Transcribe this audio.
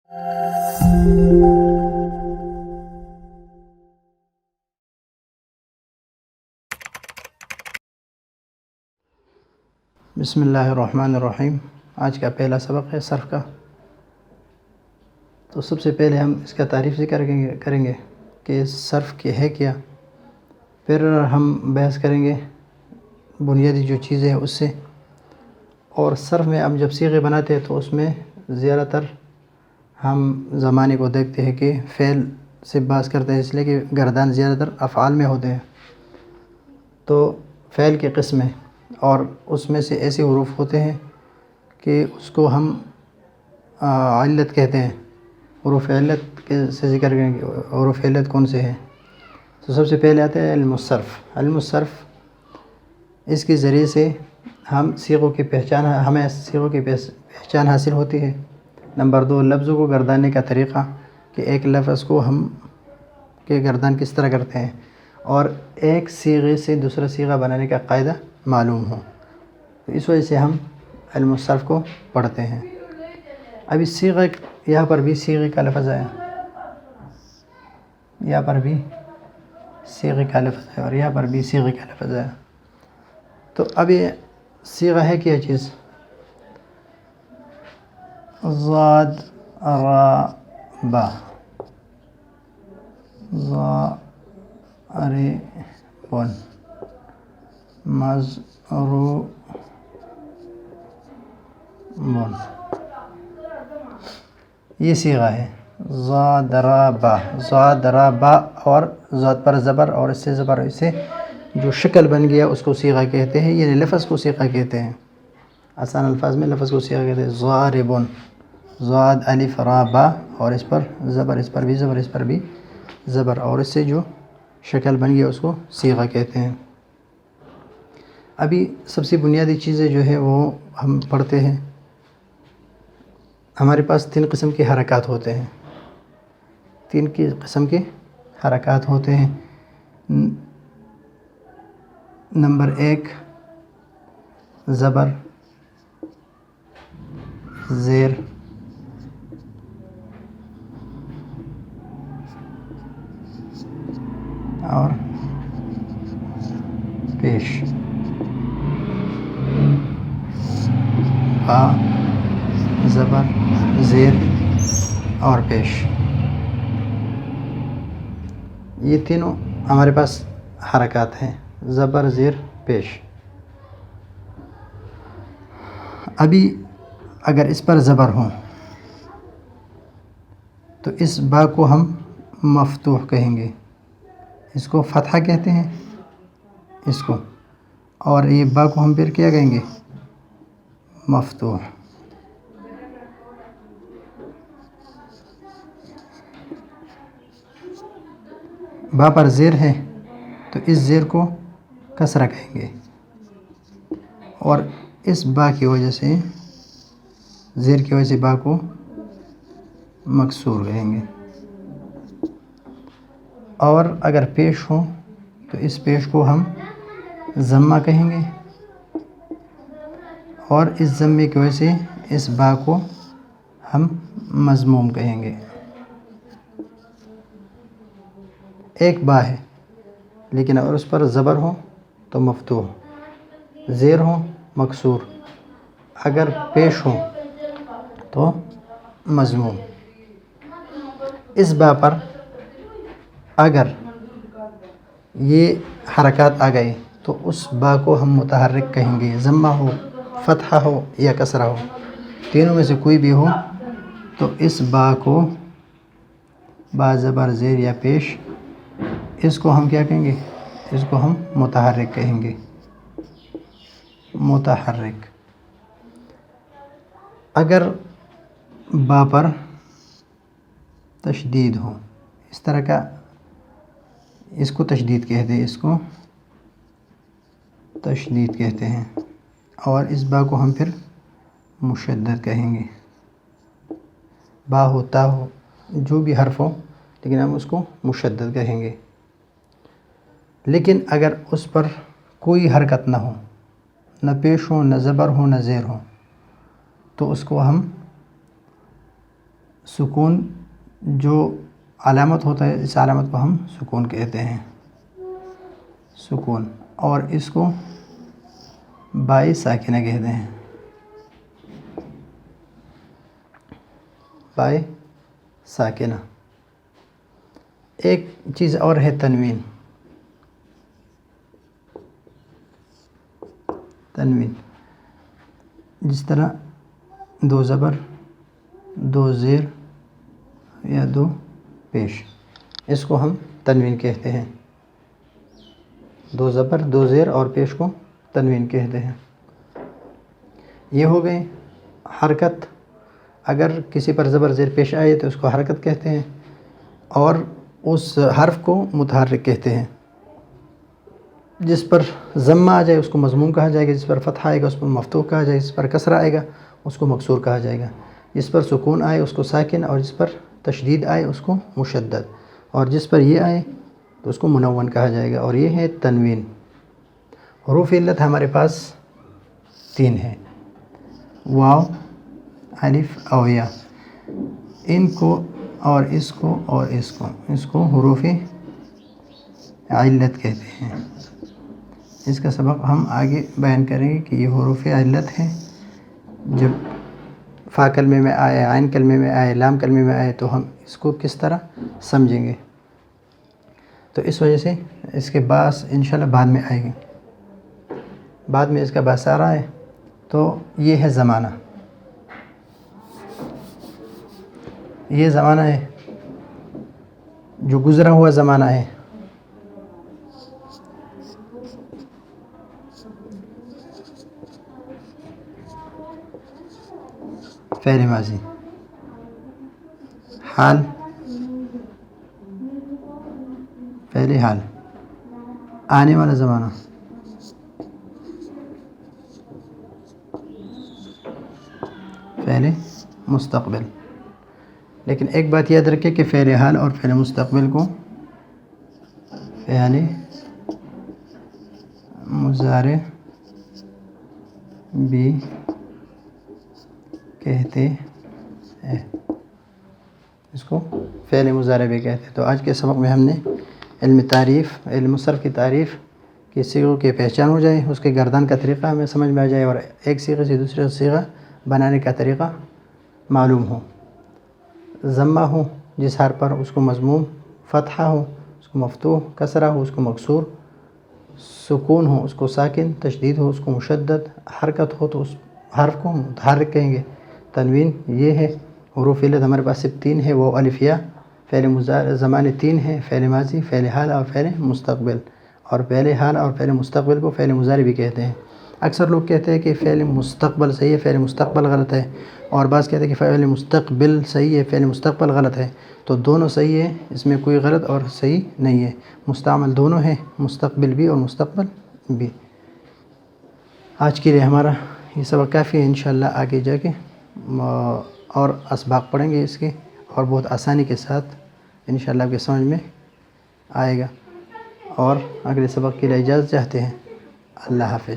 بسم اللہ الرحمن الرحیم۔ آج کا پہلا سبق ہے صرف کا۔ تو سب سے پہلے ہم اس کا تعریف ذکر کریں گے کہ صرف کی ہے کیا، پھر ہم بحث کریں گے بنیادی جو چیزیں ہیں اس سے، اور صرف میں ہم جب صیغے بناتے ہیں تو اس میں زیادہ تر ہم زمانے کو دیکھتے ہیں کہ فعل سے بحث کرتے ہیں، اس لیے کہ گردان زیادہ تر افعال میں ہوتے ہیں۔ تو فعل کی قسمیں اور اس میں سے ایسے حروف ہوتے ہیں کہ اس کو ہم علت کہتے ہیں۔ حروف علت کے سے ذکر کریں گے حروف علت کون سے ہیں۔ تو سب سے پہلے آتے ہیں علم الصرف۔ علم الصرف، اس کے ذریعے سے ہمیں صیغوں کی پہچان حاصل ہوتی ہے۔ نمبر 2، لفظوں کو گرداننے کا طریقہ، کہ ایک لفظ کو ہم کہ گردان کس طرح کرتے ہیں، اور ایک صیغے سے دوسرا صیغہ بنانے کا قاعدہ معلوم ہو۔ تو اس وجہ سے ہم علم الصرف کو پڑھتے ہیں۔ اب اس صیغہ، یہاں پر بھی صیغے کا لفظ ہے، یہاں پر بھی صیغے کا لفظ ہے، اور یہاں پر بھی صیغے کا لفظ ہے۔ تو اب یہ صیغہ ہے کیا چیز؟ ضاد را با، ضارب مضروب، یہ صیغہ ہے ضاد را با۔ ضاد را با اور ضاد پر زبر اور اس سے زبر، اس سے جو شکل بن گیا اس کو صیغہ کہتے ہیں، یعنی لفظ کو صیغہ کہتے ہیں۔ آسان الفاظ میں لفظ کو صیغہ کہتے ہیں۔ ضارب، ضاد الف را با، اور اس پر زبر، اس پر بھی زبر، اس پر بھی زبر، اور اس سے جو شکل بن گیا اس کو صیغہ کہتے ہیں۔ ابھی سب سے بنیادی چیزیں جو ہے وہ ہم پڑھتے ہیں۔ ہمارے پاس 3 قسم کے حرکات ہوتے ہیں، 3 قسم کے حرکات ہوتے ہیں۔ نمبر 1، زبر، زیر، اور پیش۔ با، زبر، زیر اور پیش، یہ تینوں ہمارے پاس حرکات ہیں، زبر، زیر، پیش۔ ابھی اگر اس پر زبر ہوں تو اس با کو ہم مفتوح کہیں گے، اس کو فتحہ کہتے ہیں اس کو، اور یہ با کو ہم پھر کیا کہیں گے؟ مفتوح۔ با پر زیر ہے تو اس زیر کو کسرہ کہیں گے، اور اس با کی وجہ سے، زیر کی وجہ سے با کو مکسور کہیں گے۔ اور اگر پیش ہو تو اس پیش کو ہم ضمہ کہیں گے، اور اس ضمے کی وجہ سے اس با کو ہم مضموم کہیں گے۔ ایک با ہے لیکن اگر اس پر زبر ہو تو مفتوح، زیر ہو مکسور، اگر پیش ہو تو مضموم۔ اس با پر اگر یہ حرکات آ گئی تو اس با کو ہم متحرک کہیں گے، ضمہ ہو، فتحہ ہو یا کسرہ ہو، تینوں میں سے کوئی بھی ہو تو اس با کو، با زبر زیر یا پیش، اس کو ہم کیا کہیں گے؟ اس کو ہم متحرک کہیں گے، متحرک۔ اگر با پر تشدید ہو، اس طرح کا، اس کو تشدید کہتے ہیں، اس کو تشدید کہتے ہیں، اور اس با کو ہم پھر مشدد کہیں گے۔ با ہو، تا ہو، جو بھی حرف ہو، لیکن ہم اس کو مشدد کہیں گے۔ لیکن اگر اس پر کوئی حرکت نہ ہو، نہ پیش ہو، نہ زبر ہو، نہ زیر ہو، تو اس کو ہم سکون جو علامت ہوتا ہے، اس علامت کو ہم سکون کہتے ہیں، سکون، اور اس کو بائی ساکنہ کہتے ہیں، بائی ساکنہ۔ ایک چیز اور ہے تنوین، تنوین جس طرح دو زبر، دو زیر یا دو پیش، اس کو ہم تنوین کہتے ہیں، دو زبر، دو زیر اور پیش کو تنوین کہتے ہیں۔ یہ ہو گئی حرکت، اگر کسی پر زبر زیر پیش آئے تو اس کو حرکت کہتے ہیں، اور اس حرف کو متحرک کہتے ہیں۔ جس پر ضمہ آ جائے اس کو مضموم کہا جائے گا، جس پر فتح آئے گا اس کو مفتوح کہا جائے گا، جس پر کسرہ آئے گا اس کو مکسور کہا جائے گا، جس پر سکون آئے اس کو ساکن، اور جس پر تشدید آئے اس کو مشدد، اور جس پر یہ آئے تو اس کو منون کہا جائے گا، اور یہ ہے تنوین۔ حروف علت ہمارے پاس 3 ہیں، واو، الف اور یا۔ ان کو اور اس کو اور اس کو حروف علت کہتے ہیں۔ اس کا سبق ہم آگے بیان کریں گے کہ یہ حروف علت ہیں، جب فا کلمے میں آئے، عین کلمے میں آئے، لام کلمے میں آئے تو ہم اس کو کس طرح سمجھیں گے۔ تو اس وجہ سے اس کے باعث انشاءاللہ بعد میں آئے گی، بعد میں اس کا باعث آ رہا ہے۔ تو یہ ہے زمانہ، یہ زمانہ ہے جو گزرا ہوا زمانہ ہے۔ فعل ماضی، حال، فعل حال، آنے والا زمانہ، فعل مستقبل۔ لیکن ایک بات یاد رکھیں کہ فعل حال اور فعل مستقبل کو فعل مضارع بھی کہتے ہیں، اس کو فعل مضارع بھی کہتے ہیں۔ تو آج کے سبق میں ہم نے علم تعریف، علم صرف کی تعریف کی صیغوں کی پہچان ہو جائے، اس کے گردان کا طریقہ ہمیں سمجھ میں آ جائے، اور ایک صیغے سے دوسرے صیغہ بنانے کا طریقہ معلوم ہو۔ ضمہ ہو جس حرف پر اس کو مضموم، فتحہ ہو اس کو مفتوح، کسرہ ہو اس کو مکسور، سکون ہو اس کو ساکن، تشدید ہو اس کو مشدد، حرکت ہو تو اس حرف کو متحرک کہیں گے۔ تنوین یہ ہے۔ حروف علت ہمارے پاس صرف 3 ہے، وہ الف یا۔ فعل مضارع زمانے 3 ہیں، فعل ماضی، فعل حال اور فعل مستقبل، اور فعل حال اور فعل مستقبل کو فعل مضارع بھی کہتے ہیں۔ اکثر لوگ کہتے ہیں کہ فعل مستقبل صحیح ہے، فعل مستقبل غلط ہے، اور بعض کہتے ہیں کہ فعل مستقبل صحیح ہے، فعل مستقبل غلط ہے۔ تو دونوں صحیح ہے، اس میں کوئی غلط اور صحیح نہیں ہے، مستعمل دونوں ہیں، مستقبل بھی اور مستقبل بھی۔ آج کے لیے ہمارا یہ سبق کافی ہے، انشاءاللہ آگے جا کے اور اسباق پڑھیں گے اس کے، اور بہت آسانی کے ساتھ انشاءاللہ آپ کے سمجھ میں آئے گا۔ اور اگلے سبق کے لیے اجازت چاہتے ہیں۔ اللہ حافظ۔